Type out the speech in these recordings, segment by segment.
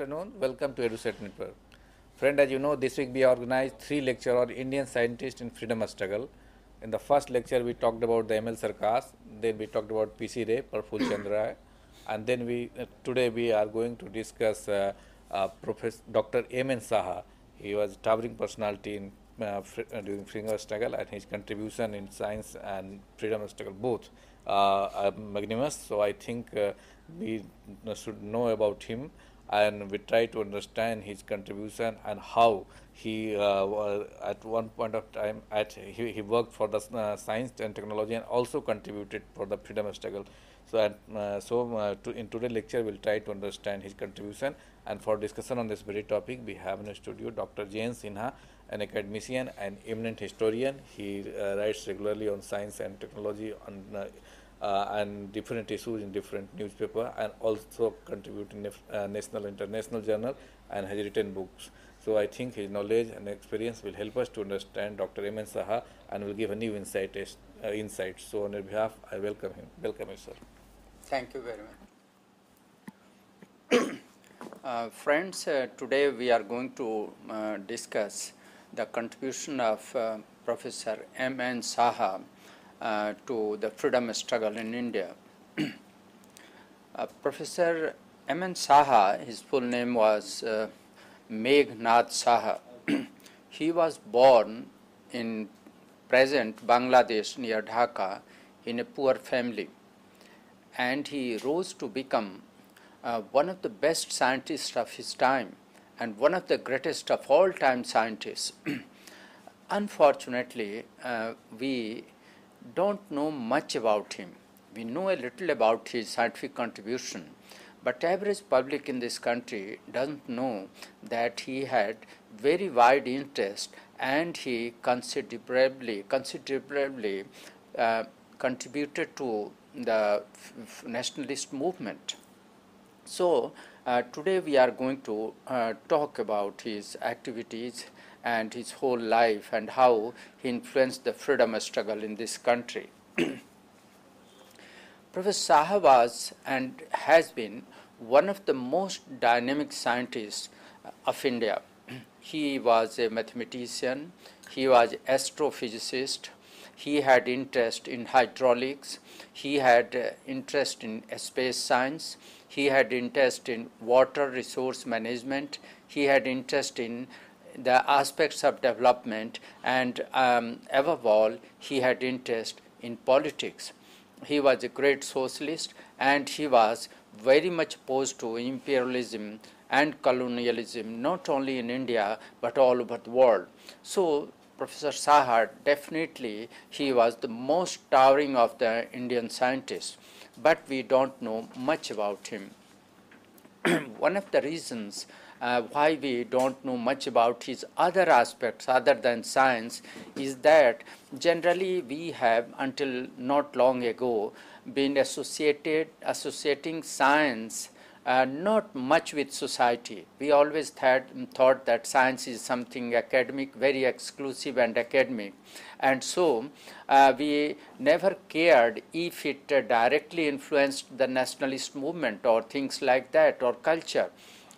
afternoon. Welcome to EduSet Network. Friend, as you know, this week we organized 3 lectures on Indian scientists in freedom struggle. In the first lecture, we talked about the ML Sarkar, then we talked about PC Ray, Praful Chandra, and then today we are going to discuss Professor Dr. M.N. Saha. He was a towering personality in during freedom struggle, and his contribution in science and freedom struggle both are magnanimous. So I think we should know about him, and we try to understand his contribution and how he at one point of time he worked for the science and technology and also contributed for the freedom struggle. So in today's lecture we'll try to understand his contribution, and for discussion on this very topic we have in the studio Dr. Jain Sinha, an academician and eminent historian. He writes regularly on science and technology on and different issues in different newspaper, and also contribute in national international journal, and has written books. So I think his knowledge and experience will help us to understand Dr. M.N. Saha and will give a new insights. So on your behalf, I welcome him. Welcome you, sir. Thank you very much. Friends, today we are going to discuss the contribution of Professor M.N. Saha to the freedom struggle in India. Professor M.N. Saha, his full name was Meghnad Saha. He was born in present Bangladesh near Dhaka in a poor family, and he rose to become one of the best scientists of his time and one of the greatest of all time scientists. Unfortunately, we don't know much about him. We know a little about his scientific contribution, but average public in this country doesn't know that he had very wide interest, and he considerably contributed to the nationalist movement. So today we are going to talk about his activities and his whole life and how he influenced the freedom struggle in this country. Professor Saha was and has been one of the most dynamic scientists of India. He was a mathematician, he was an astrophysicist, he had interest in hydraulics, he had interest in space science, he had interest in water resource management, he had interest in the aspects of development, and above all, he had interest in politics. He was a great socialist, and he was very much opposed to imperialism and colonialism, not only in India but all over the world. So Professor Saha, definitely he was the most towering of the Indian scientists, but we don't know much about him. One of the reasons why we don't know much about his other aspects other than science is that generally we have until not long ago been associating science not much with society. We always thought that science is something academic, very exclusive and academic, and so we never cared if it directly influenced the nationalist movement or things like that or culture.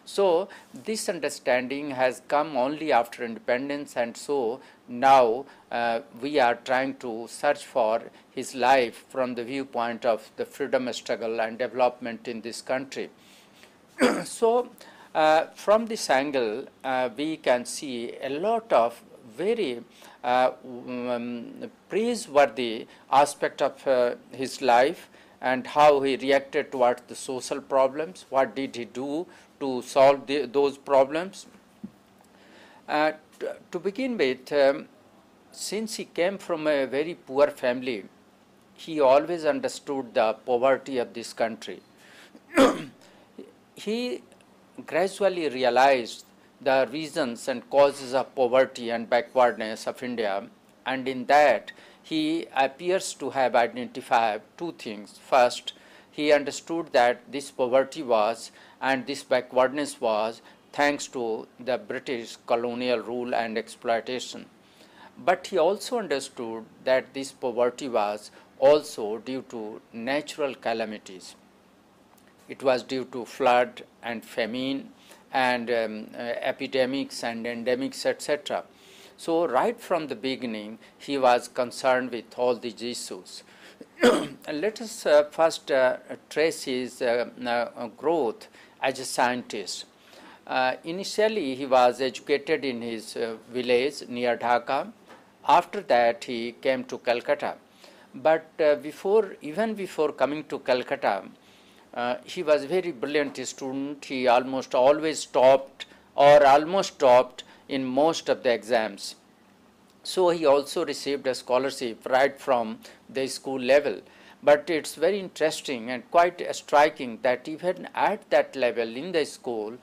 So this understanding has come only after independence, and so now we are trying to search for his life from the viewpoint of the freedom struggle and development in this country. So from this angle we can see a lot of very praiseworthy aspect of his life, and how he reacted towards the social problems, what did he do to solve those problems. To begin with, since he came from a very poor family, he always understood the poverty of this country. He gradually realized the reasons and causes of poverty and backwardness of India, and in that he appears to have identified two things. First, he understood that this poverty was and this backwardness was thanks to the British colonial rule and exploitation. But he also understood that this poverty was also due to natural calamities. It was due to flood and famine and epidemics and endemics, etc. So right from the beginning, he was concerned with all these issues. Let us first trace his growth as a scientist. Initially, he was educated in his village near Dhaka. After that, he came to Calcutta. But even before coming to Calcutta, he was a very brilliant student. He almost always topped or almost topped in most of the exams. So he also received a scholarship right from the school level. But it's very interesting and quite striking that even at that level in the school,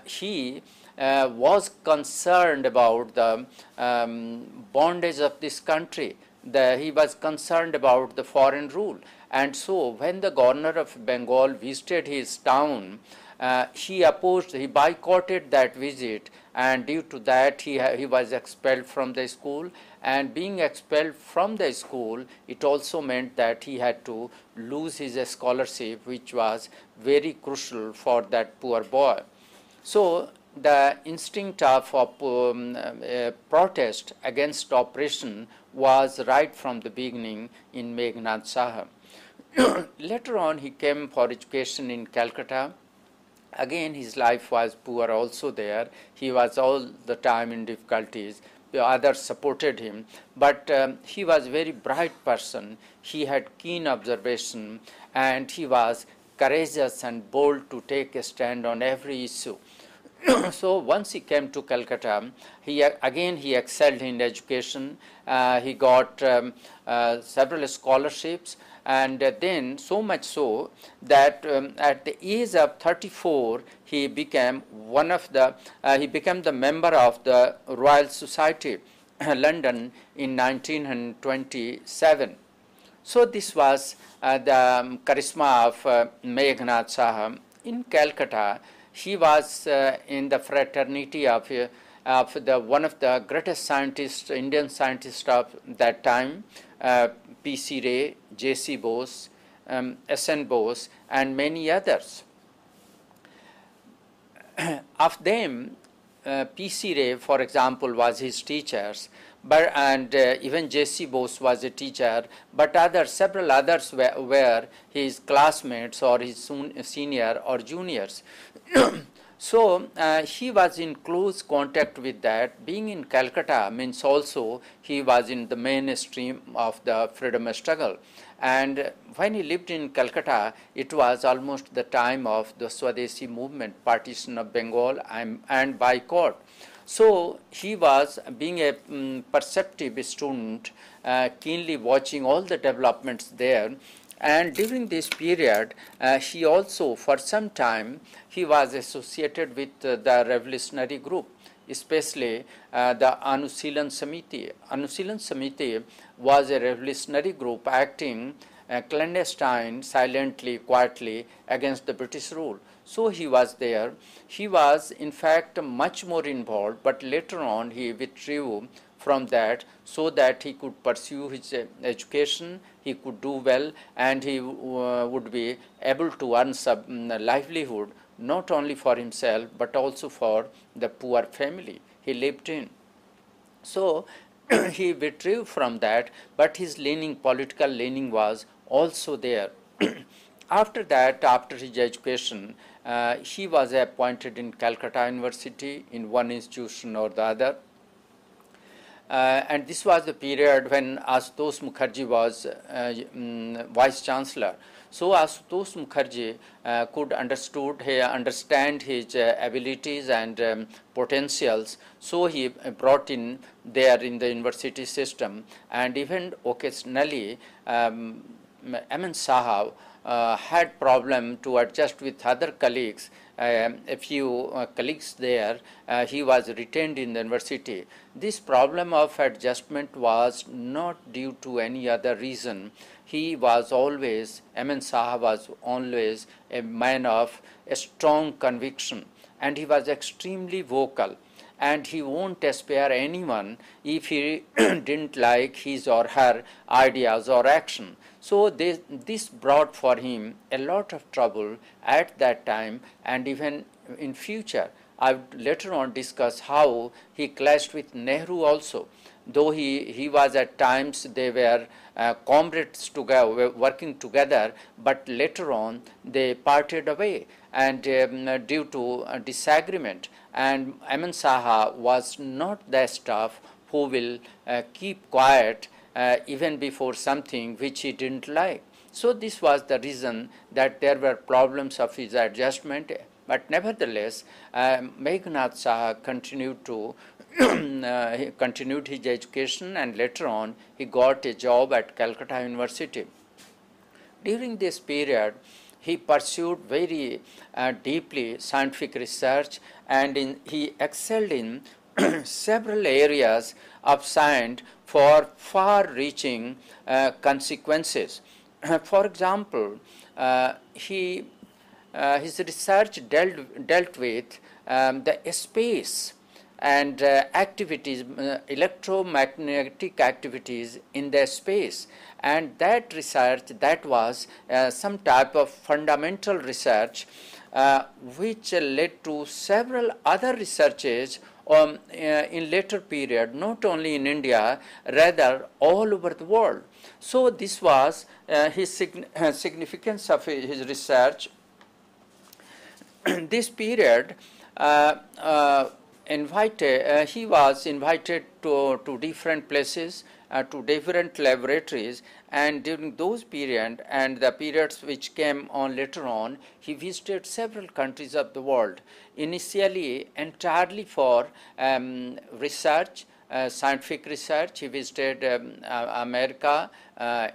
he was concerned about the bondage of this country. He was concerned about the foreign rule. And so when the governor of Bengal visited his town, he boycotted that visit, and due to that he was expelled from the school. And being expelled from the school, it also meant that he had to lose his scholarship, which was very crucial for that poor boy. So the instinct of protest against oppression was right from the beginning in Meghnad Saha. Later on, he came for education in Calcutta. Again, his life was poor also there. He was all the time in difficulties. The others supported him, but he was a very bright person. He had keen observation, and he was courageous and bold to take a stand on every issue. So once he came to Calcutta, he excelled in education. He got several scholarships, and then so much so that at the age of 34, he became the member of the Royal Society, London, in 1927. So this was the charisma of Meghnad Saha. In Calcutta, he was in the fraternity of one of the greatest scientists, Indian scientists of that time, P.C. Ray, J.C. Bose, S.N. Bose, and many others. Of them, P.C. Ray, for example, was his teachers, and even J.C. Bose was a teacher, but several others were his classmates or his senior or juniors. So he was in close contact with that. Being in Calcutta means also he was in the mainstream of the freedom struggle. And when he lived in Calcutta, it was almost the time of the Swadeshi movement, partition of Bengal and boycott. So he was, being a perceptive student, keenly watching all the developments there. And during this period, he also, for some time, he was associated with the revolutionary group, especially the Anusilan Samiti. Anusilan Samiti was a revolutionary group acting clandestine, silently, quietly against the British rule. So he was there. He was, in fact, much more involved, but later on he withdrew from that so that he could pursue his education, he could do well, and he would be able to earn some livelihood, not only for himself but also for the poor family he lived in. So he withdrew from that, but his political leaning was also there. After that, after his education, he was appointed in Calcutta University in one institution or the other. And this was the period when Asutosh Mukherjee was Vice Chancellor. So Asutosh Mukherjee could understand his abilities and potentials. So he brought in there in the university system, and even occasionally M.N. Saha had problem to adjust with other colleagues. A few colleagues there, he was retained in the university. This problem of adjustment was not due to any other reason. He was always, M.N. Saha was always a man of a strong conviction, and he was extremely vocal, and he won't spare anyone if he didn't like his or her ideas or action. So this brought for him a lot of trouble at that time and even in future. I would later on discuss how he clashed with Nehru also. Though he was at times, they were comrades together, working together, but later on they parted away and due to disagreement. And Aman Saha was not the stuff who will keep quiet even before something which he didn't like. So this was the reason that there were problems of his adjustment. But nevertheless, Meghnad Saha continued to he continued his education, and later on he got a job at Calcutta University. During this period, he pursued very deeply scientific research, and he excelled in several areas of science for far-reaching consequences. For example, his research dealt with the space and activities, electromagnetic activities in the space, and that research, that was some type of fundamental research which led to several other researches in later period, not only in India, rather all over the world. So this was his significance of his research. This period he was invited to different places, to different laboratories, and during those periods and the periods which came on later on, he visited several countries of the world, initially entirely for research, scientific research. He visited America,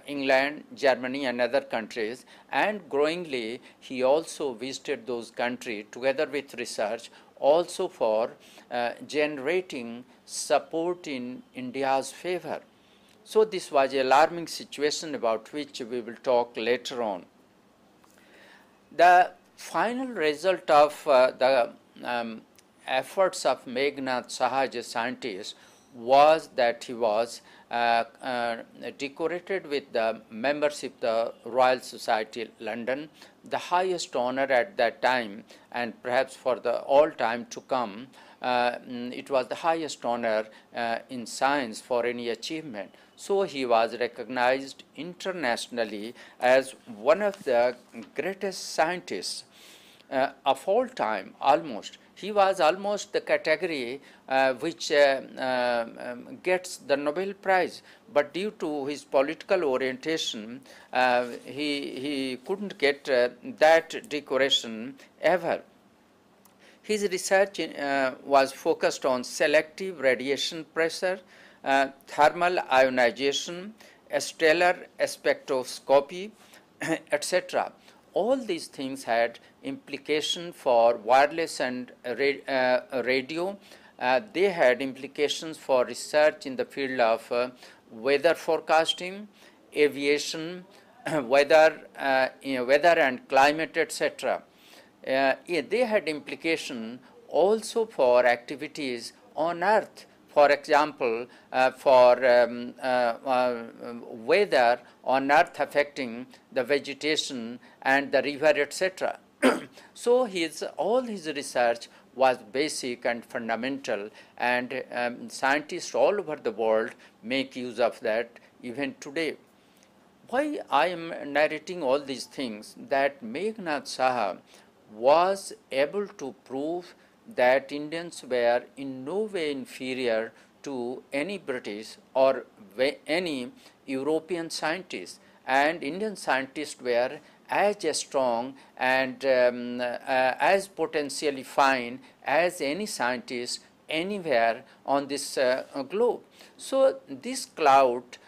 England, Germany, and other countries, and growingly he also visited those countries together with research, also for generating support in India's favor. So this was an alarming situation about which we will talk later on. The final result of the efforts of Meghnad Saha as a scientist was that he was decorated with the membership of the Royal Society London, the highest honor at that time, and perhaps for the all time to come. It was the highest honor in science for any achievement. So he was recognized internationally as one of the greatest scientists of all time, almost. He was almost the category which gets the Nobel Prize, but due to his political orientation, he couldn't get that decoration ever. His research was focused on selective radiation pressure, thermal ionization, stellar spectroscopy, etc. All these things had implication for wireless and radio. They had implications for research in the field of weather forecasting, aviation, weather and climate, etc. They had implication also for activities on Earth. For example, for weather on Earth affecting the vegetation and the river, etc. So all his research was basic and fundamental, and scientists all over the world make use of that even today. Why I am narrating all these things? That Meghnad Saha was able to prove that Indians were in no way inferior to any British or any European scientists, and Indian scientists were as strong and as potentially fine as any scientist anywhere on this globe. So this cloud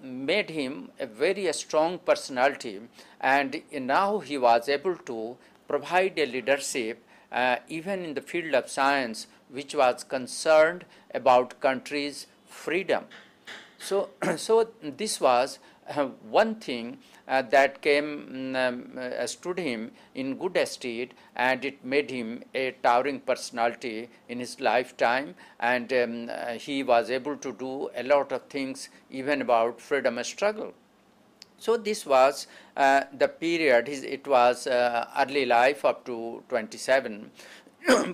made him a very strong personality, and now he was able to provide a leadership even in the field of science, which was concerned about countries' freedom. So this was one thing that stood him in good estate, and it made him a towering personality in his lifetime, and he was able to do a lot of things even about freedom struggle. So this was the period. It was early life up to 27.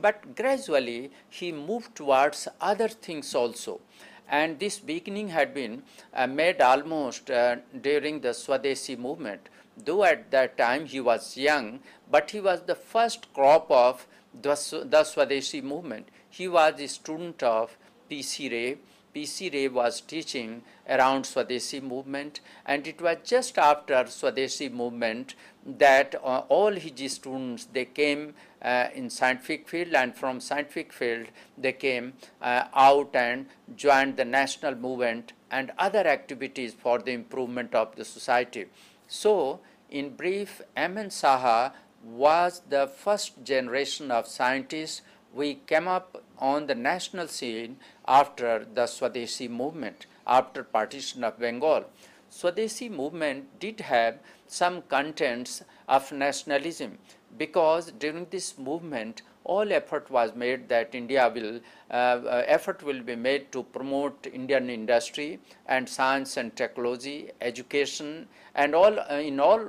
but gradually he moved towards other things also. And this beginning had been made almost during the Swadeshi movement. Though at that time he was young, but he was the first crop of the Swadeshi movement. He was a student of P.C. Ray. P.C. Ray was teaching around Swadeshi movement, and it was just after Swadeshi movement that all his students, they came in scientific field, and from scientific field they came out and joined the national movement and other activities for the improvement of the society. So in brief, M.N. Saha was the first generation of scientists we came up on the national scene after the Swadeshi movement, after partition of Bengal. Swadeshi movement did have some contents of nationalism, because during this movement all effort was made that effort will be made to promote Indian industry and science and technology, education, and all in all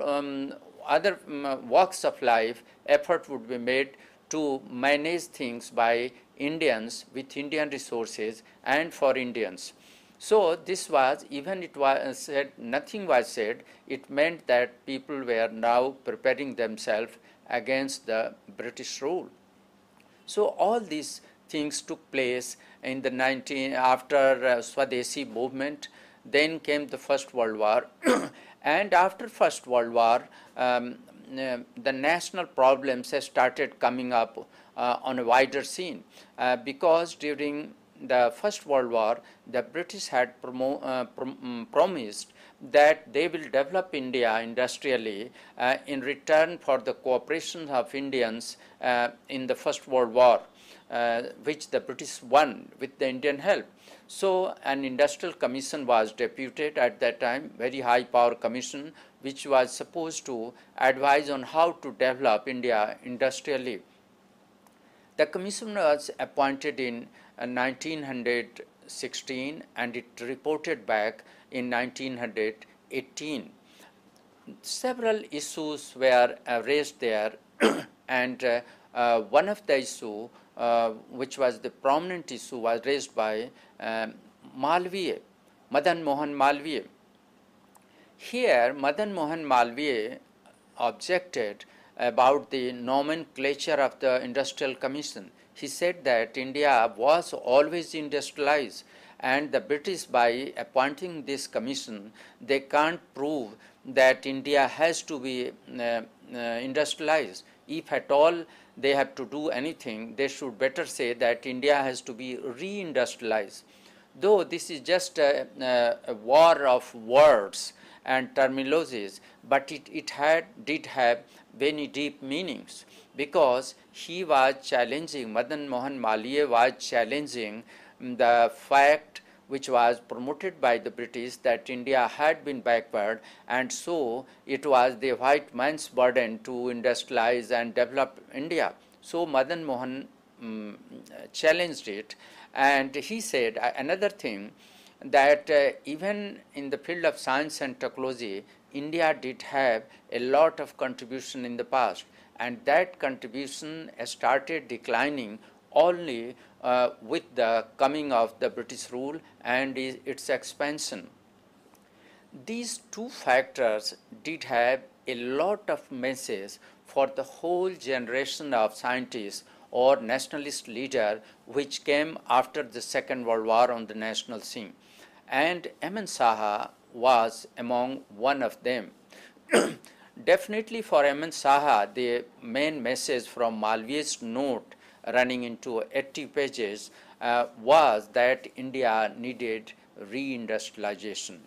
other walks of life. Effort would be made to manage things by Indians with Indian resources and for Indians. So this was, even it was said, nothing was said, it meant that people were now preparing themselves against the British rule. So all these things took place in the after Swadeshi movement. Then came the First World War, and after First World War, the national problems have started coming up on a wider scene, because during the First World War, the British had promised that they will develop India industrially in return for the cooperation of Indians in the First World War, which the British won with the Indian help. So an industrial commission was deputed at that time, very high power commission, which was supposed to advise on how to develop India industrially. The commission was appointed in 1916 and it reported back in 1918. Several issues were raised there and one of the issue which was the prominent issue was raised by Malviya, Madan Mohan Malviya. Here Madan Mohan Malviya objected about the nomenclature of the Industrial Commission. He said that India was always industrialized, and the British, by appointing this commission, they can't prove that India has to be industrialized. If at all they have to do anything, they should better say that India has to be re-industrialized. Though this is just a war of words and terminologies, but it did have very deep meanings, because he was challenging, Madan Mohan Malviya was challenging the fact which was promoted by the British that India had been backward, and so it was the white man's burden to industrialize and develop India. So Madan Mohan challenged it, and he said another thing, that even in the field of science and technology, India did have a lot of contribution in the past, and that contribution started declining only with the coming of the British rule and its expansion. These two factors did have a lot of message for the whole generation of scientists or nationalist leader which came after the Second World War on the national scene. And M.N. Saha was among one of them. Definitely for M.N. Saha, the main message from Malviya's note running into 80 pages was that India needed reindustrialization.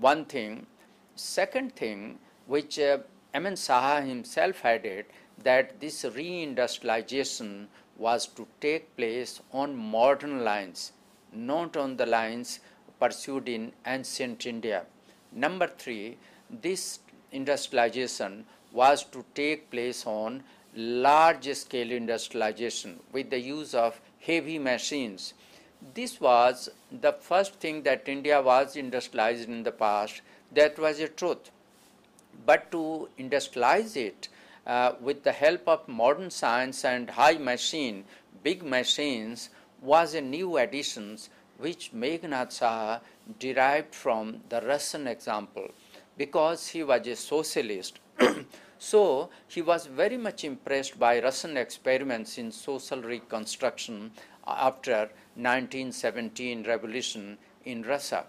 One thing. Second thing, which M.N. Saha himself added, that this reindustrialization was to take place on modern lines, not on the lines pursued in ancient India. Number three, this industrialization was to take place on large scale industrialization with the use of heavy machines. This was the first thing that India was industrialized in the past. That was a truth. But to industrialize it with the help of modern science and big machines, was a new addition which Meghnad Saha derived from the Russian example because he was a socialist. So he was very much impressed by Russian experiments in social reconstruction after 1917 revolution in Russia.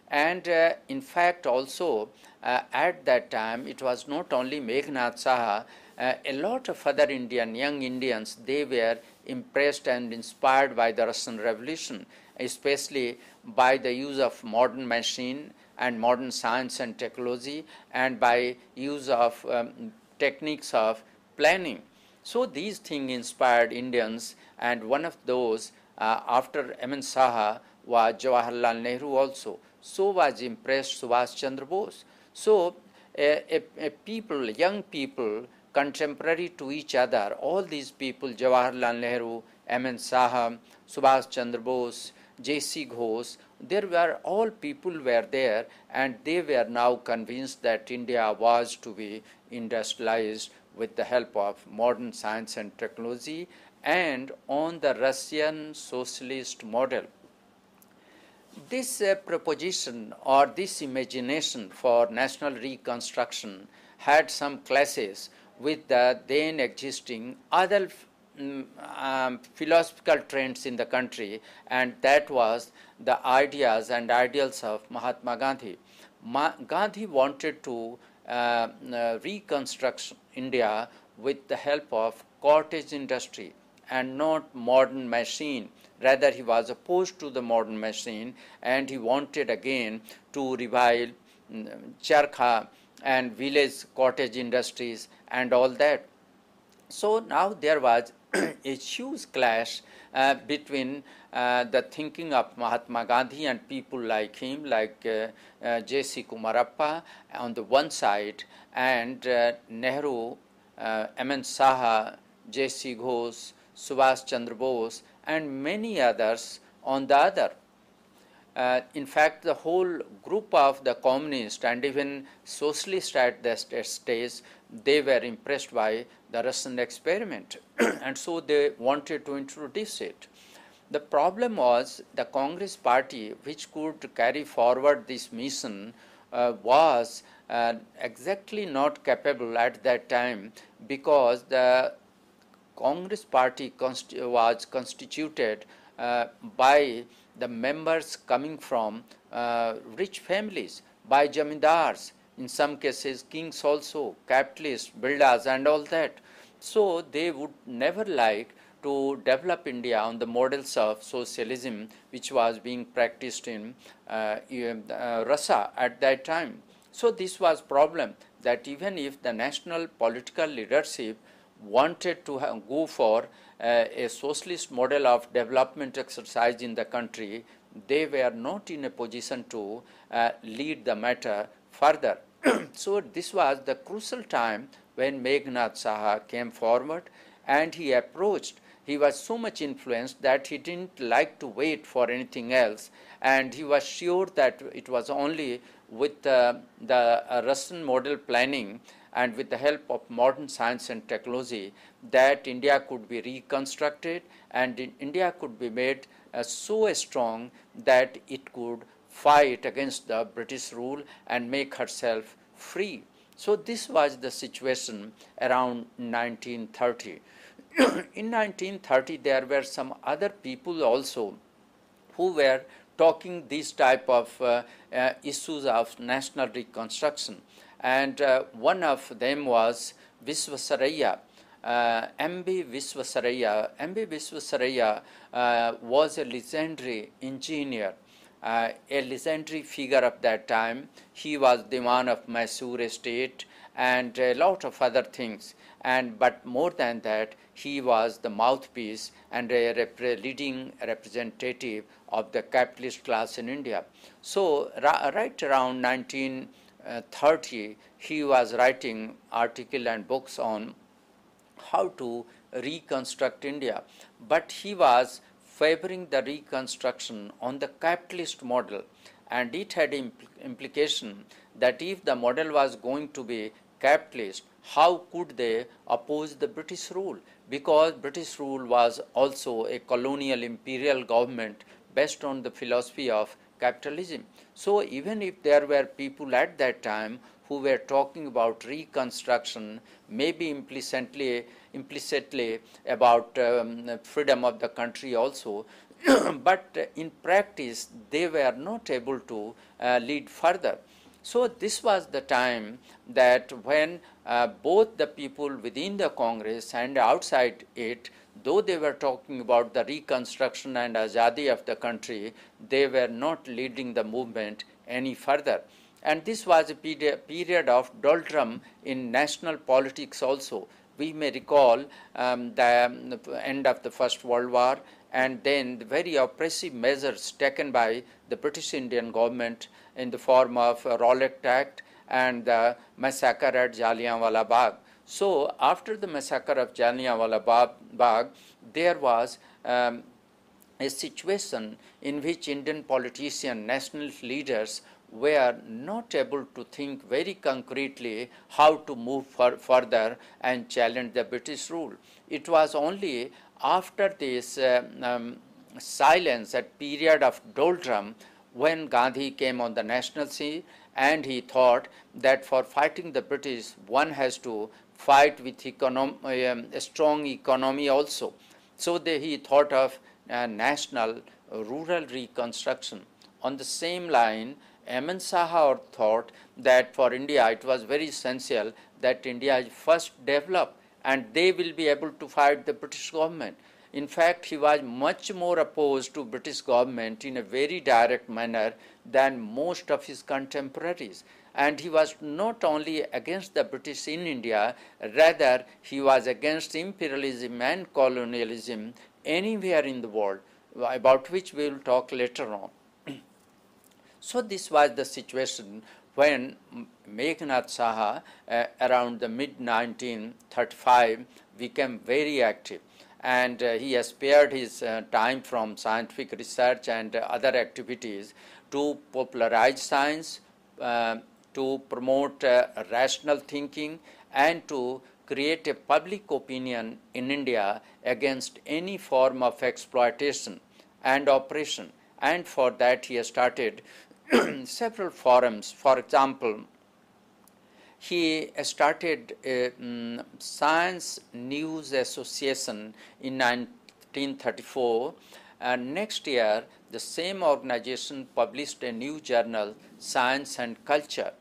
And in fact also at that time it was not only Meghnad Saha, a lot of other young Indians, they were impressed and inspired by the Russian Revolution, especially by the use of modern machine and modern science and technology, and by use of techniques of planning. So these things inspired Indians, and one of those after M.N. Saha was Jawaharlal Nehru also. So was impressed Subhash Chandra Bose. So young people contemporary to each other, all these people, Jawaharlal Nehru, M.N. Saha, Subhash Chandra Bose, J.C. Ghosh, there were all people were there, and they were now convinced that India was to be industrialized with the help of modern science and technology and on the Russian socialist model. This proposition or this imagination for national reconstruction had some clashes with the then existing other philosophical trends in the country, and that was the ideas and ideals of Mahatma Gandhi. Gandhi wanted to reconstruct India with the help of cottage industry and not modern machine. Rather, he was opposed to the modern machine, and he wanted again to revive charkha and village cottage industries and all that. So now there was a huge clash between the thinking of Mahatma Gandhi and people like him, like J.C. Kumarappa on the one side, and Nehru, M.N. Saha, J.C. Ghosh, Subhash Chandra Bose, and many others on the other. In fact, the whole group of the communists and even socialists at the stage, they were impressed by the Russian experiment and so they wanted to introduce it. The problem was the Congress party, which could carry forward this mission, was exactly not capable at that time, because the Congress party was constituted by the members coming from rich families, by jamindars, in some cases kings also, capitalists, builders and all that. So they would never like to develop India on the models of socialism which was being practiced in Russia at that time. So this was problem, that even if the national political leadership wanted to go for a socialist model of development exercise in the country, they were not in a position to lead the matter further. So this was the crucial time when Meghnad Saha came forward, and he was so much influenced that he didn't like to wait for anything else, and he was sure that it was only with the Russian model planning and with the help of modern science and technology that India could be reconstructed, and India could be made so strong that it could fight against the British rule and make herself free. So this was the situation around 1930. In 1930, there were some other people also who were talking these type of issues of national reconstruction, and one of them was Visvesvaraya. M.B. Visvesvaraya. M.B. Visvesvaraya was a legendary engineer, a legendary figure of that time. He was Diwan of Mysore estate and a lot of other things. But more than that, he was the mouthpiece and a leading representative of the capitalist class in India. So right around 1930, he was writing articles and books on how to reconstruct India. But he was favoring the reconstruction on the capitalist model, and it had implication that if the model was going to be capitalists, how could they oppose the British rule? Because British rule was also a colonial imperial government based on the philosophy of capitalism. So even if there were people at that time who were talking about reconstruction, maybe implicitly about freedom of the country also, but in practice they were not able to lead further. So this was the time that when both the people within the Congress and outside it, though they were talking about the reconstruction and azadi of the country, they were not leading the movement any further. And this was a period of doldrum in national politics also. We may recall the end of the First World War, and then the very oppressive measures taken by the British Indian government in the form of Rowlatt Act and the massacre at Jallianwala Bagh. So after the massacre of Jallianwala Bagh, there was a situation in which Indian politicians, nationalist leaders were not able to think very concretely how to move further and challenge the British rule. It was only after this silence, that period of doldrum, when Gandhi came on the national scene, and he thought that for fighting the British, one has to fight with a strong economy also. So he thought of national rural reconstruction. On the same line, M.N. Saha thought that for India it was very essential that India is first develop and they will be able to fight the British government. In fact, he was much more opposed to British government in a very direct manner than most of his contemporaries. And he was not only against the British in India, rather he was against imperialism and colonialism anywhere in the world, about which we will talk later on. So this was the situation when Meghnad Saha, around the mid-1935, became very active. And he spared his time from scientific research and other activities to popularize science, to promote rational thinking, and to create a public opinion in India against any form of exploitation and oppression. And for that he started several forums. For example, he started a Science News Association in 1934. And next year, the same organization published a new journal, Science and Culture.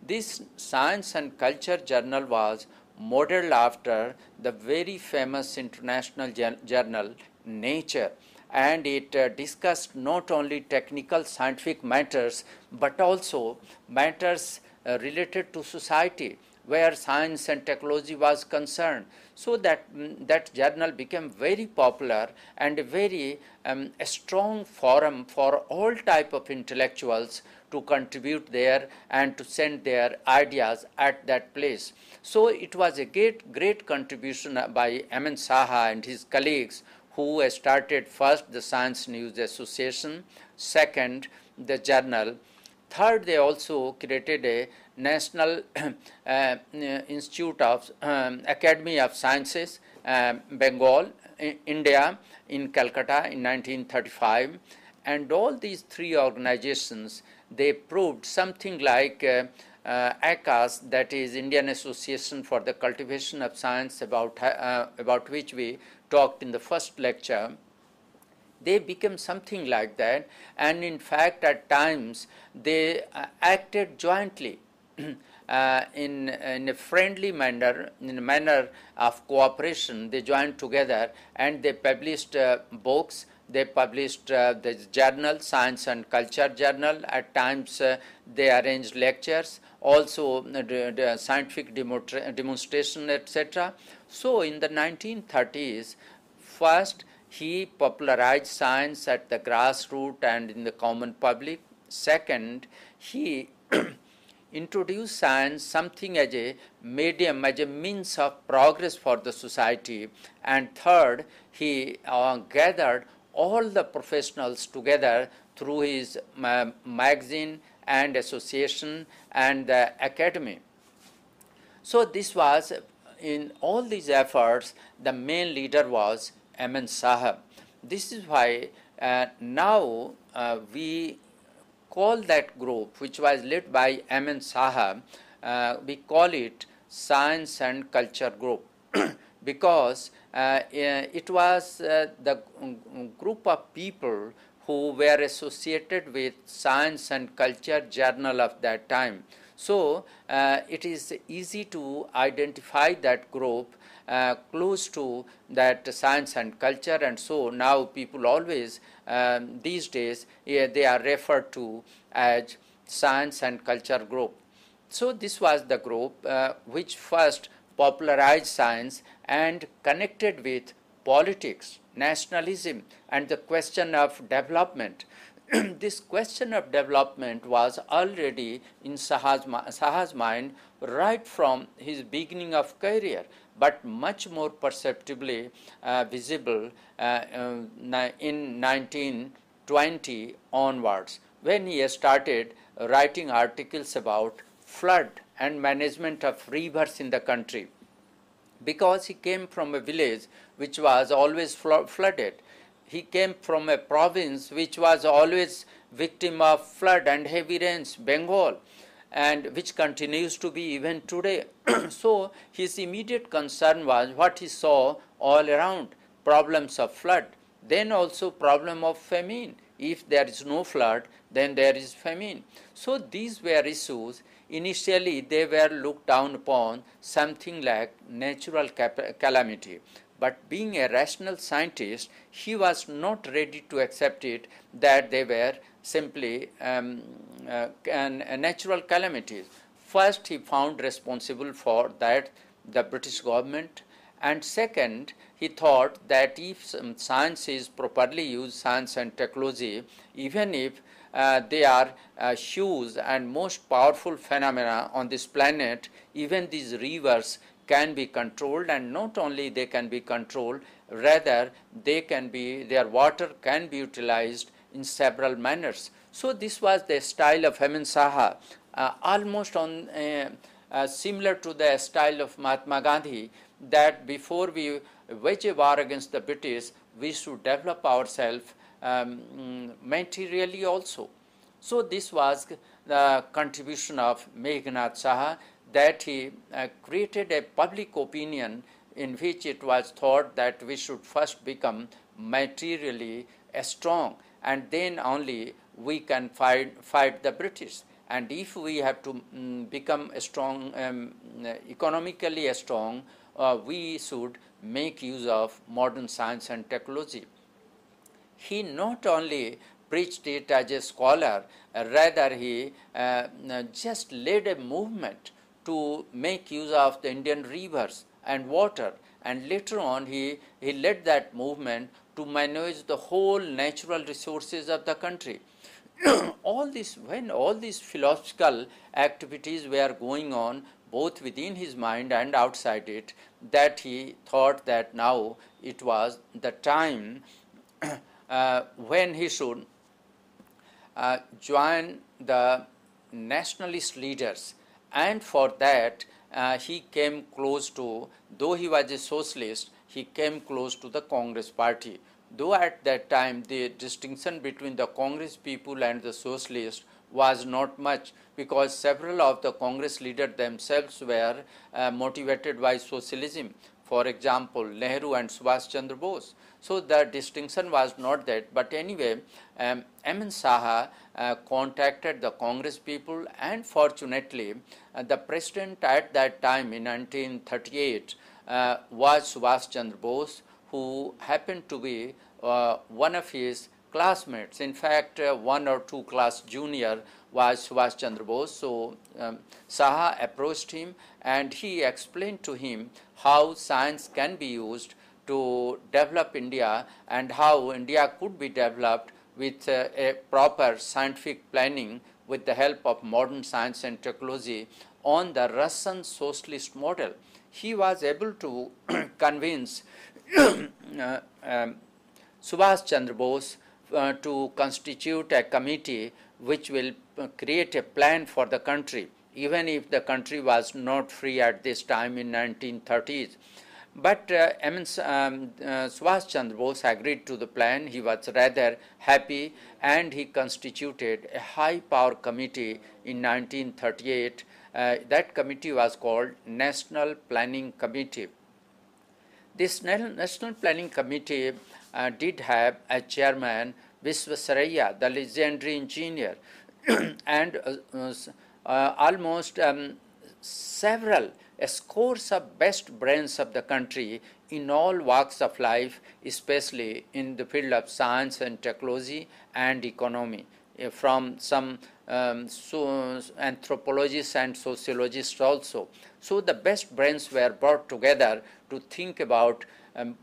This Science and Culture journal was modeled after the very famous international journal, Nature. And it discussed not only technical scientific matters, but also matters related to society, where science and technology was concerned. So that journal became very popular and a very a strong forum for all type of intellectuals to contribute there and to send their ideas at that place. So it was a great contribution by M.N. Saha and his colleagues, who started first the Science News Association, second the journal. Third, they also created a National Institute of Academy of Sciences, Bengal, India, in Calcutta in 1935. And all these three organizations, they proved something like ACAS, that is Indian Association for the Cultivation of Science, about which we talked in the first lecture. They became something like that, and in fact at times they acted jointly in a friendly manner, in a manner of cooperation. They joined together and they published books. They published the journal, Science and Culture journal. At times they arranged lectures, also the scientific demonstration, etc. So in the 1930s, first he popularized science at the grassroots and in the common public. Second, he introduced science something as a medium, as a means of progress for the society. And third, he gathered all the professionals together through his magazine and association and the academy. So this was, in all these efforts, the main leader was M.N. Saha. This is why now we call that group, which was led by M.N. Saha, we call it Science and Culture Group because it was the group of people who were associated with Science and Culture journal of that time. So it is easy to identify that group close to that Science and Culture, and so now people always these days they are referred to as Science and Culture Group. So this was the group which first popularized science and connected with politics, nationalism, and the question of development. This question of development was already in Saha's mind right from his beginning of career, but much more perceptibly visible in 1920 onwards, when he started writing articles about flood and management of rivers in the country. Because he came from a village which was always flooded. He came from a province which was always victim of flood and heavy rains, Bengal, and which continues to be even today. So his immediate concern was what he saw all around, problems of flood, then also problem of famine. If there is no flood, then there is famine. So these were issues. Initially, they were looked down upon something like natural calamity. But being a rational scientist, he was not ready to accept it that they were simply natural calamities. First, he found responsible for that the British government, and second, he thought that if science is properly used, science and technology, even if they are huge and most powerful phenomena on this planet, even these rivers can be controlled, and not only they can be controlled, rather they can be, their water can be utilized in several manners. So this was the style of M.N. Saha, almost on similar to the style of Mahatma Gandhi, that before we wage a war against the British, we should develop ourselves materially also. So this was the contribution of Meghnad Saha, that he created a public opinion in which it was thought that we should first become materially strong, and then only we can fight the British. And if we have to become strong, economically strong, we should make use of modern science and technology. He not only preached it as a scholar, rather he just led a movement to make use of the Indian rivers and water, and later on he led that movement to manage the whole natural resources of the country. When all these philosophical activities were going on, both within his mind and outside it, that he thought that now it was the time when he should join the nationalist leaders, and for that he came close to, though he was a socialist, he came close to the Congress party. Though at that time the distinction between the Congress people and the socialists was not much, because several of the Congress leaders themselves were motivated by socialism. For example, Nehru and Subhash Chandra Bose. So the distinction was not that. But anyway, M.N. Saha contacted the Congress people, and fortunately, the president at that time in 1938 was Subhash Chandra Bose, who happened to be one of his classmates. In fact, 1 or 2 class junior was Subhash Chandra Bose. So Saha approached him, and he explained to him how science can be used to develop India, and how India could be developed with a proper scientific planning with the help of modern science and technology on the Russian socialist model. He was able to convince Subhash Chandra Bose to constitute a committee which will create a plan for the country. even if the country was not free at this time in 1930s. But Subhash Chandra Bose agreed to the plan. He was rather happy, and he constituted a high power committee in 1938. That committee was called National Planning Committee. This National Planning Committee did have a chairman, Visvesaraya, the legendary engineer, and almost several scores of best brains of the country in all walks of life, especially in the field of science and technology and economy, from some anthropologists and sociologists also. So the best brains were brought together to think about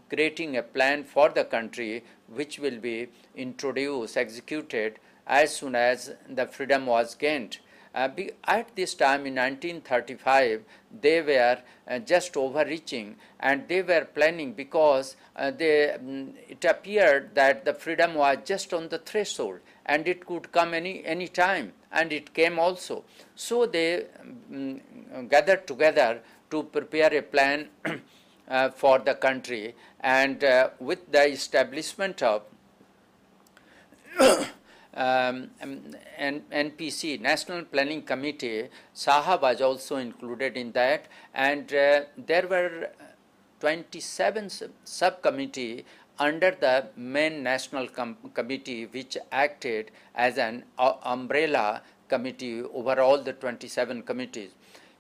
creating a plan for the country which will be introduced, executed as soon as the freedom was gained. At this time in 1935, they were just overreaching, and they were planning because it appeared that the freedom was just on the threshold and it could come any time, and it came also. So they gathered together to prepare a plan for the country, and with the establishment of NPC, National Planning Committee, Saha was also included in that, and there were 27 subcommittee under the main National Committee, which acted as an umbrella committee over all the 27 committees.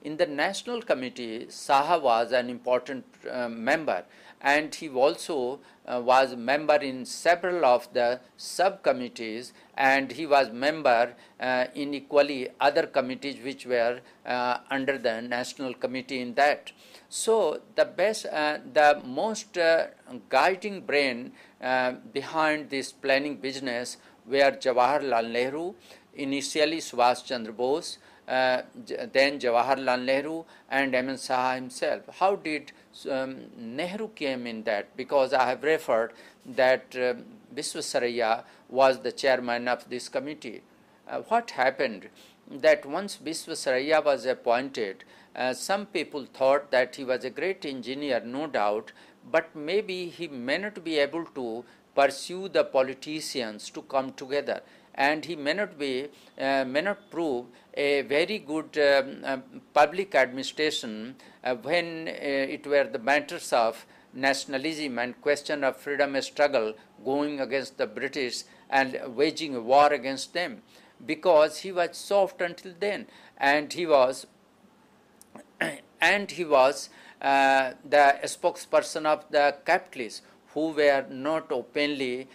In the National Committee, Saha was an important member, and he also was member in several of the subcommittees, and he was member in equally other committees which were under the National Committee in that. So the most guiding brain behind this planning business were Jawaharlal Nehru, initially Subhash Chandra Bose, then Jawaharlal Nehru, and M.N. Saha himself. How did Nehru came in that? Because I have referred that Visvesaraya was the chairman of this committee. What happened? That once Visvesaraya was appointed, some people thought that he was a great engineer, no doubt, but maybe he may not be able to pursue the politicians to come together, and he may not prove a very good public administration when it were the matters of nationalism and question of freedom struggle going against the British and waging a war against them, because he was soft until then, and he was the spokesperson of the capitalists who were not openly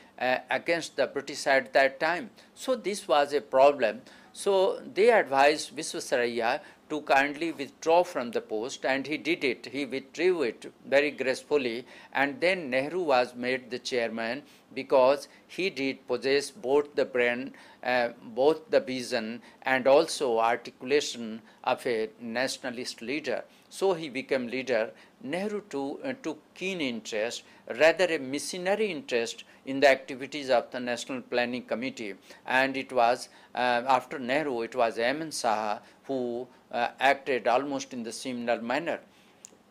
against the British at that time. So this was a problem. So they advised Visvesaraya to kindly withdraw from the post, and he did it. He withdrew it very gracefully, and then Nehru was made the chairman because he did possess both the brain, both the vision, and also articulation of a nationalist leader. So he became leader. Nehru took keen interest, rather a missionary interest, in the activities of the National Planning Committee, and it was after Nehru, it was M.N. Saha who acted almost in the similar manner.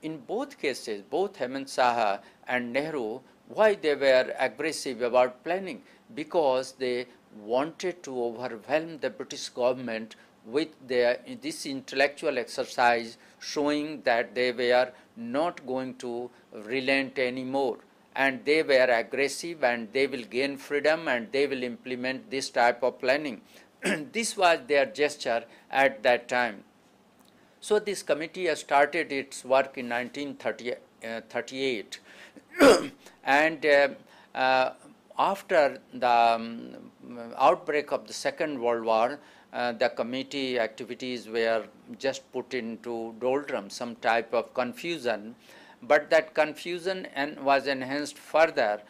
In both cases, both M.N. Saha and Nehru, why they were aggressive about planning? Because they wanted to overwhelm the British government with this intellectual exercise, showing that they were not going to relent anymore, and they were aggressive, and they will gain freedom, and they will implement this type of planning. This was their gesture at that time. So this committee has started its work in 1938, and after the outbreak of the Second World War, the committee activities were just put into doldrums, some type of confusion, but that confusion was enhanced further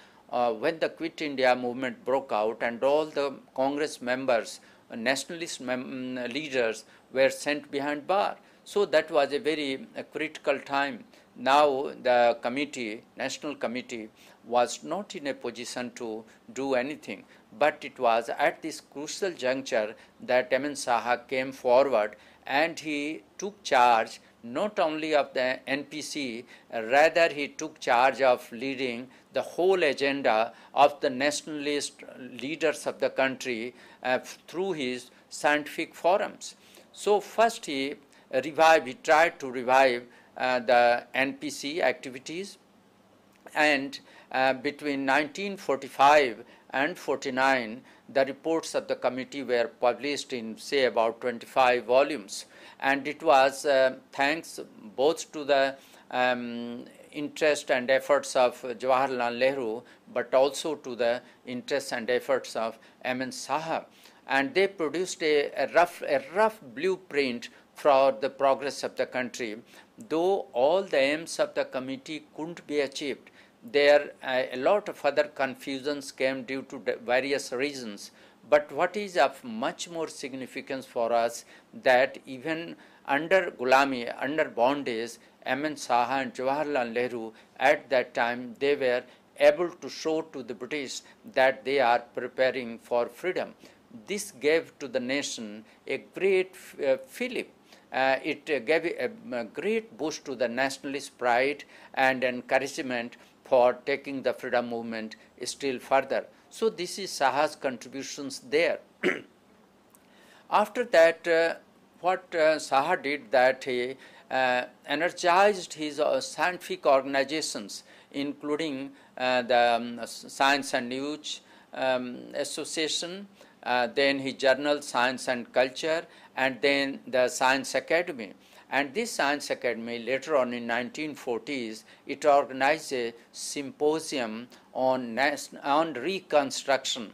when the Quit India movement broke out, and all the Congress members, nationalist leaders were sent behind bar. So that was a very critical time. Now the committee, National Committee, was not in a position to do anything. But it was at this crucial juncture that M.N. Saha came forward and he took charge not only of the NPC, rather he took charge of leading the whole agenda of the nationalist leaders of the country through his scientific forums. So first he tried to revive the NPC activities, and between 1945 and 49, the reports of the committee were published in, say, about 25 volumes. And it was thanks both to the interest and efforts of Jawaharlal Nehru, but also to the interest and efforts of M.N. Saha. And they produced a rough blueprint for the progress of the country. Though all the aims of the committee couldn't be achieved, there a lot of other confusions came due to various reasons. But what is of much more significance for us, that even under Gulami, under bondage, M.N. Saha and Jawaharlal Nehru at that time, they were able to show to the British that they are preparing for freedom. This gave to the nation a great fillip. It gave a great boost to the nationalist pride and encouragement for taking the freedom movement still further. So this is Saha's contributions there. After that, what Saha did, that he energized his scientific organizations, including the Science and News Association, then his journal Science and Culture, and then the Science Academy. And this Science Academy, later on in 1940s, it organized a symposium on reconstruction.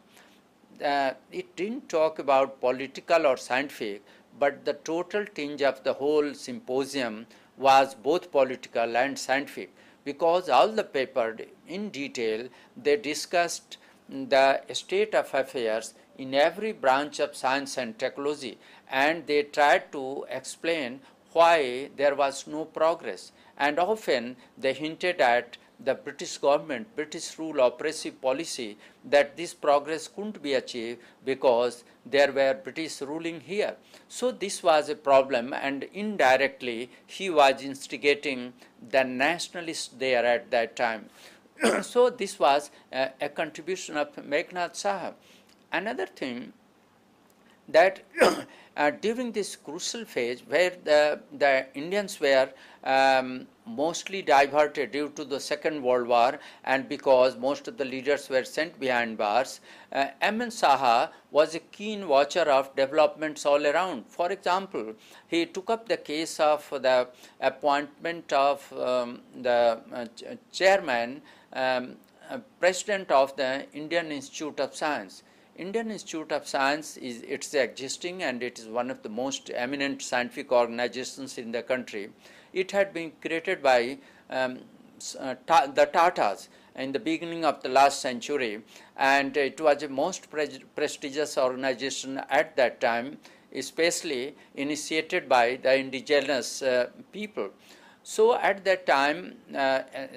It didn't talk about political or scientific, but the total tinge of the whole symposium was both political and scientific, because all the paper in detail, they discussed the state of affairs in every branch of science and technology, and they tried to explain why there was no progress. And often they hinted at the British government, British rule oppressive policy, that this progress couldn't be achieved because there were British ruling here. So this was a problem, and indirectly he was instigating the nationalists there at that time. So this was a contribution of Meghnad Saha. Another thing, that during this crucial phase where the Indians were mostly diverted due to the Second World War, and because most of the leaders were sent behind bars, M.N. Saha was a keen watcher of developments all around. For example, he took up the case of the appointment of the chairman, president of the Indian Institute of Science. Indian Institute of Science it's existing, and it is one of the most eminent scientific organizations in the country. It had been created by the Tatars in the beginning of the last century, and it was a most prestigious organization at that time, especially initiated by the indigenous people. So at that time,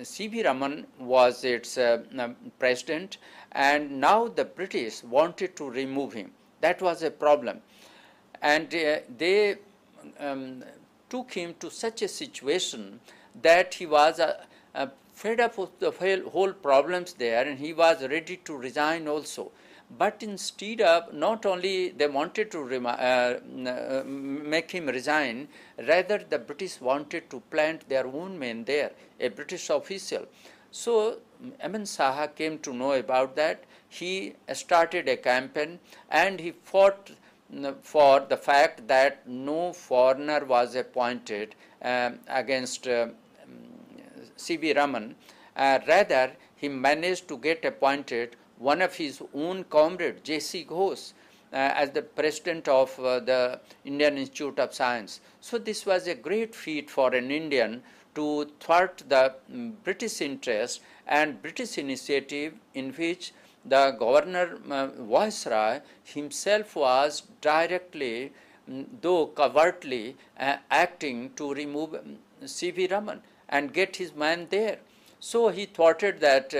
C.V. Raman was its president, and now the British wanted to remove him. That was a problem. And they took him to such a situation that he was fed up with the whole problems there, and he was ready to resign also. But instead of, not only they wanted to make him resign, rather the British wanted to plant their own men there, a British official. So M.N. Saha came to know about that. He started a campaign, and he fought for the fact that no foreigner was appointed against C.V. Raman. Rather, he managed to get appointed one of his own comrade, J.C. Ghosh, as the president of the Indian Institute of Science. So this was a great feat for an Indian to thwart the British interest and British initiative, in which the governor Viceroy himself was directly, though covertly, acting to remove C.V. Raman and get his man there. So he thwarted that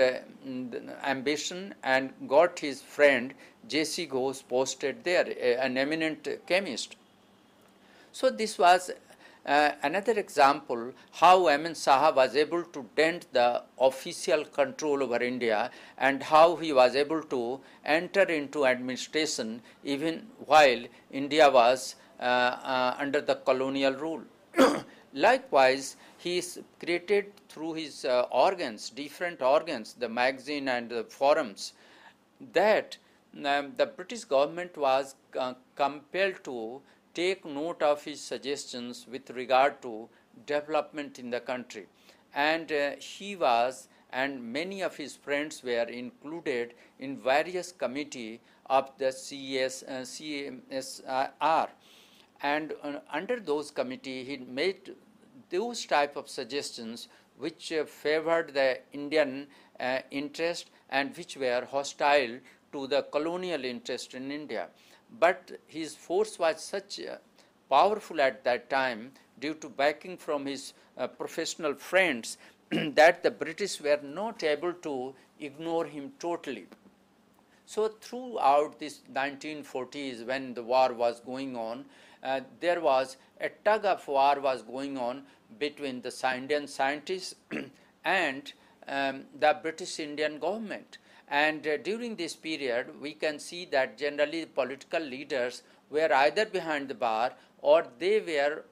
ambition and got his friend J.C. Ghose posted there, an eminent chemist. So this was another example how M.N. Saha was able to dent the official control over India and how he was able to enter into administration even while India was under the colonial rule. Likewise, he is created through his organs, different organs, the magazine and the forums, that the British government was compelled to take note of his suggestions with regard to development in the country. And he was, and many of his friends were included in various committee of the CMSR. And under those committee, he made those type of suggestions which favored the Indian interest and which were hostile to the colonial interest in India. But his force was such powerful at that time due to backing from his professional friends that the British were not able to ignore him totally. So throughout this 1940s, when the war was going on, there was a tug of war was going on between the Indian scientists and the British Indian government. And during this period, we can see that generally political leaders were either behind the bar or they were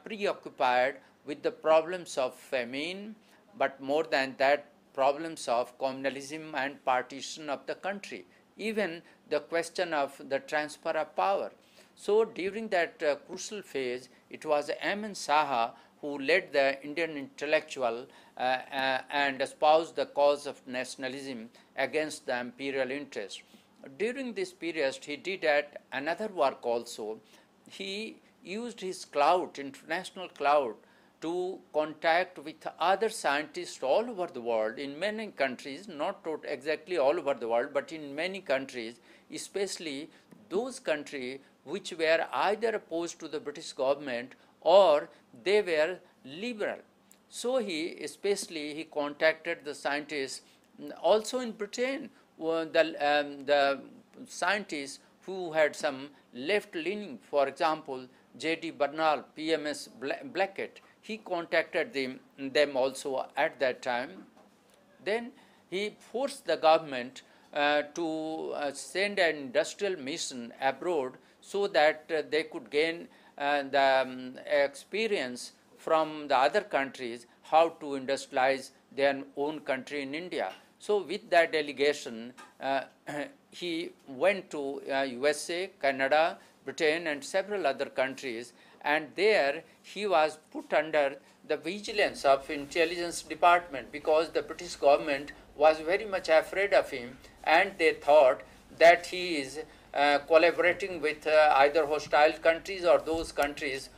preoccupied with the problems of famine, but more than that, problems of communalism and partition of the country, even the question of the transfer of power. So during that crucial phase, it was M.N. Saha who led the Indian intellectual and espoused the cause of nationalism against the imperial interest. During this period, he did another work also. He used his clout, international clout, to contact with other scientists all over the world in many countries, not exactly all over the world, but in many countries, especially those countries which were either opposed to the British government or they were liberal. So he contacted the scientists also in Britain, the scientists who had some left leaning, for example, J.D. Bernal, P.M.S. Blackett. He contacted them also at that time. Then he forced the government to send an industrial mission abroad so that they could gain the experience from the other countries how to industrialize their own country in India. So with that delegation, he went to USA, Canada, Britain and several other countries, and there he was put under the vigilance of intelligence department because the British government was very much afraid of him and they thought that he is collaborating with either hostile countries or those countries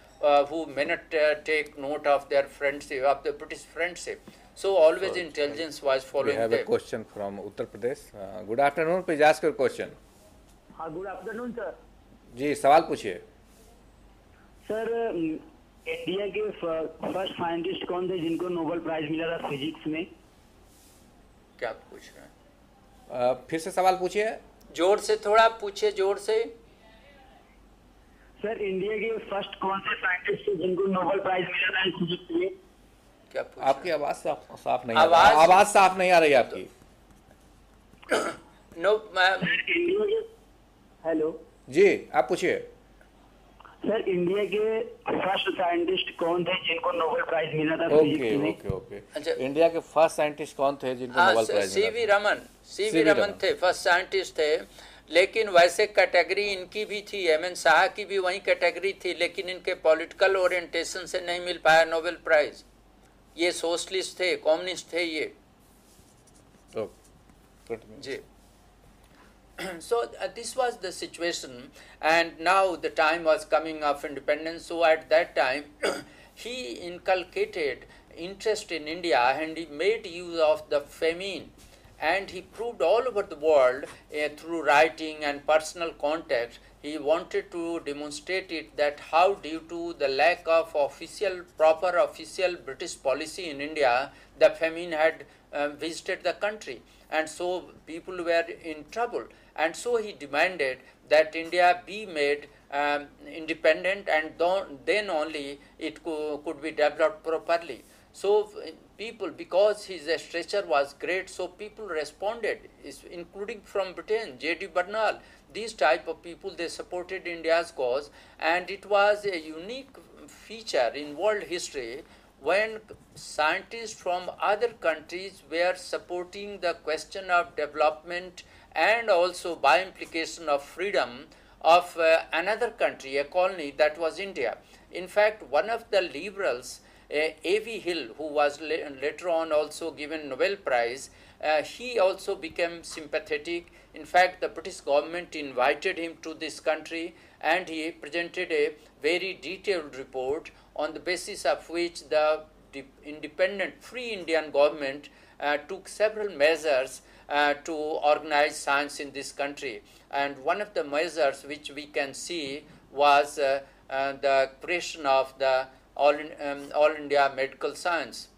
who may not take note of their friendship, of the British friendship. So always intelligence was following them. We have a question from Uttar Pradesh. Good afternoon. Please ask your question. Good afternoon, sir. जी सवाल पूछिए. Sir India के first scientist कौन थे जिनको Nobel prize मिला था physics में? क्या पूछ रहे हैं? फिर से सवाल पूछिए. जोर से थोड़ा पूछिए, जोर से. सर इंडिया के फर्स्ट कौन से साइंटिस्ट थे जिनको नोबेल प्राइज मिला था फिजिक्स में? क्या पूछ? आपकी आवाज साफ नहीं आ रही. आवाज साफ नहीं आ रही आपकी. नो इंडिया के हेलो जी आप पूछिए. सर इंडिया के फर्स्ट साइंटिस्ट कौन थे जिनको नोबेल प्राइज मिला था फिजिक्स में? ओके. अच्छा, इंडिया के फर्स्ट साइंटिस्ट कौन थे जिनको नोबेल प्राइज मिला? सीवी रमन थे, फर्स्ट साइंटिस्ट थे. लेकिन वैसे कैटेगरी इनकी भी थी, M.N. साहा की भी वही कैटेगरी थी, लेकिन इनके पॉलिटिकल ओरिएंटेशन से नहीं मिल पाया नोबेल प्राइज. ये सोशलिस्ट थे, कम्युनिस्ट थे ये. जी. So this was the situation, and now the time was coming of independence. So at that time he inculcated interest in India and he made use of the famine and he proved all over the world through writing and personal contact. He wanted to demonstrate it that how, due to the lack of proper official British policy in India, the famine had visited the country, and so people were in trouble. And so he demanded that India be made independent, and then only it could be developed properly. So people, because his stature was great, so people responded, including from Britain, J.D. Bernal. These type of people, they supported India's cause, and it was a unique feature in world history when scientists from other countries were supporting the question of development and also by implication of freedom of another country, a colony, that was India. In fact, one of the liberals, A.V. Hill, who was later on also given Nobel Prize, he also became sympathetic. In fact, the British government invited him to this country, and he presented a very detailed report on the basis of which the independent free Indian government took several measures to organize science in this country. And one of the measures which we can see was the creation of the All India Medical Science,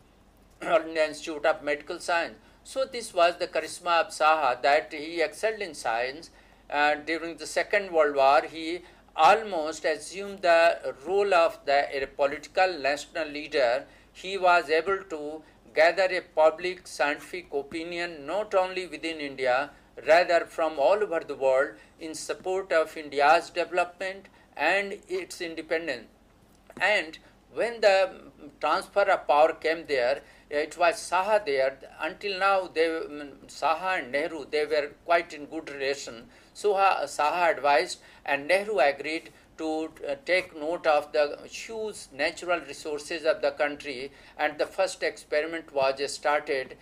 All India Institute of Medical Science. So this was the charisma of Saha, that he excelled in science. During the Second World War, he almost assumed the role of a political national leader. He was able to gather a public scientific opinion not only within India, rather from all over the world, in support of India's development and its independence. And when the transfer of power came there, it was Saha there. Until now, Saha and Nehru, they were quite in good relation. So Saha advised, and Nehru agreed to take note of the huge natural resources of the country, and the first experiment was started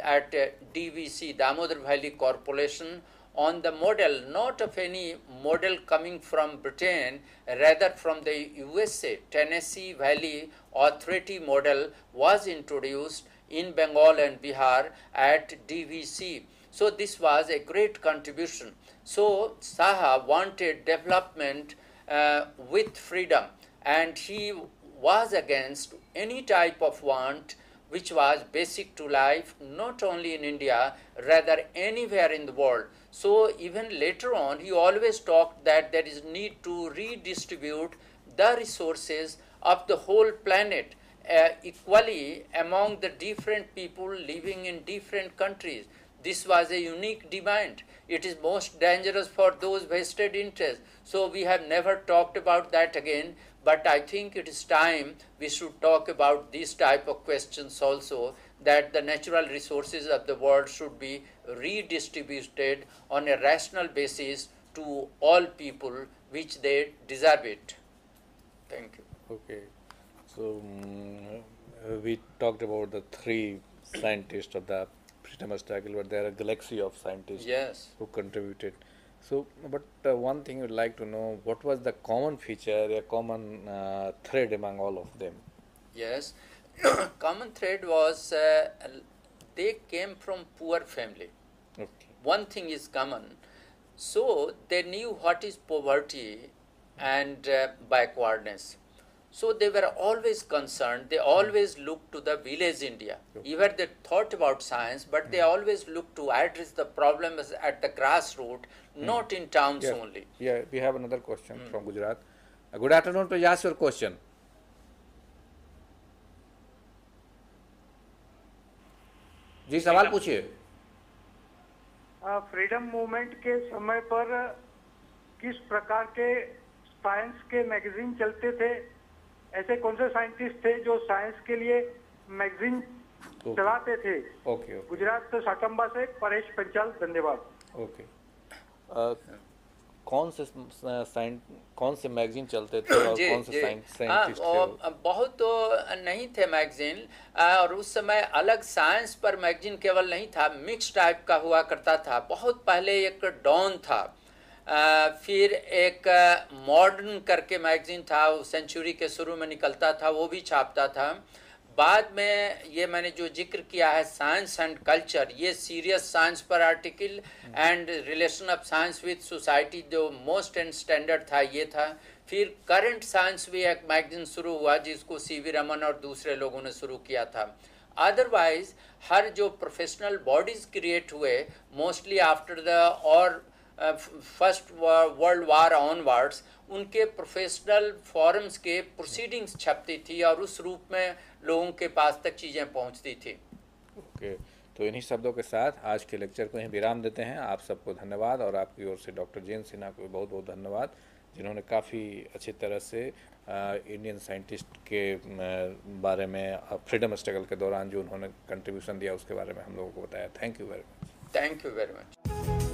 at DVC, Damodar Valley Corporation, on the model, not of any model coming from Britain, rather from the USA. Tennessee Valley Authority model was introduced in Bengal and Bihar at DVC. So this was a great contribution. So Saha wanted development with freedom, and he was against any type of want which was basic to life, not only in India, rather anywhere in the world. So even later on, he always talked that there is need to redistribute the resources of the whole planet equally among the different people living in different countries. This was a unique demand. It is most dangerous for those vested interests. So we have never talked about that again, but I think it is time we should talk about these type of questions also, that the natural resources of the world should be redistributed on a rational basis to all people which they deserve it. Thank you. Okay. So we talked about the three scientists of the freedom struggle, but there are a galaxy of scientists, yes, who contributed. So, but one thing we'd like to know, what was the common feature, a common thread among all of them? Yes, common thread was they came from poor family. Okay. One thing is common. So they knew what is poverty and backwardness. So they were always concerned, they always looked to the village India. Okay. Even they thought about science, but they always looked to address the problems at the grassroots, not in towns Yeah. only. Yeah, we have another question from Gujarat. Good afternoon, please ask your question. जी सवाल पूछिए. Freedom movement के समय पर किस प्रकार के science के magazine चलते थे? ऐसे कौन से साइंटिस्ट थे जो साइंस के लिए मैगजीन चलाते थे? ओके. गुजरात से साटंबा से परेश पंचाल, धन्यवाद. ओके. कौन से मैगजीन चलते थे और कौन से साइंटिस्ट थे? बहुत तो नहीं थे मैगजीन, और उस समय अलग साइंस पर मैगजीन केवल नहीं था, मिक्स टाइप का हुआ करता था. बहुत पहले एक डॉन था, फिर एक मॉडर्न करके मैगजीन था, वो सेंचुरी के शुरू में निकलता था, वो भी छापता था. बाद में ये मैंने जो जिक्र किया है साइंस एंड कल्चर, ये सीरियस साइंस पर article and relation of science with society जो मोस्ट एंड स्टैंडर्ड था ये था। फिर करंट साइंस भी एक मैगजीन शुरू हुआ जिसको सीवी रमन और दूसरे लोगों ने शुरू किया था। अदरवाइज हर जो प्रोफेशनल बॉडीज क्रिएट हुए मोस्टली आफ्टर द और फर्स्ट वर्ल्ड वार ऑनवर्ड्स, उनके प्रोफेशनल फॉरम्स के प्रोसीडिंग्स छपती थी और उस रूप में लोगों के पास तक चीज़ें पहुंचती थी। ओके, तो इन्हीं शब्दों के साथ आज के लेक्चर को यहीं विराम देते हैं। आप सबको धन्यवाद और आपकी ओर से डॉक्टर जयंत सिन्हा को बहुत बहुत धन्यवाद, जिन्होंने काफ़ी अच्छी तरह से इंडियन साइंटिस्ट के बारे में फ्रीडम स्ट्रगल के दौरान जो उन्होंने कंट्रीब्यूशन दिया उसके बारे में हम लोगों को बताया। Thank you very much. Thank you very much.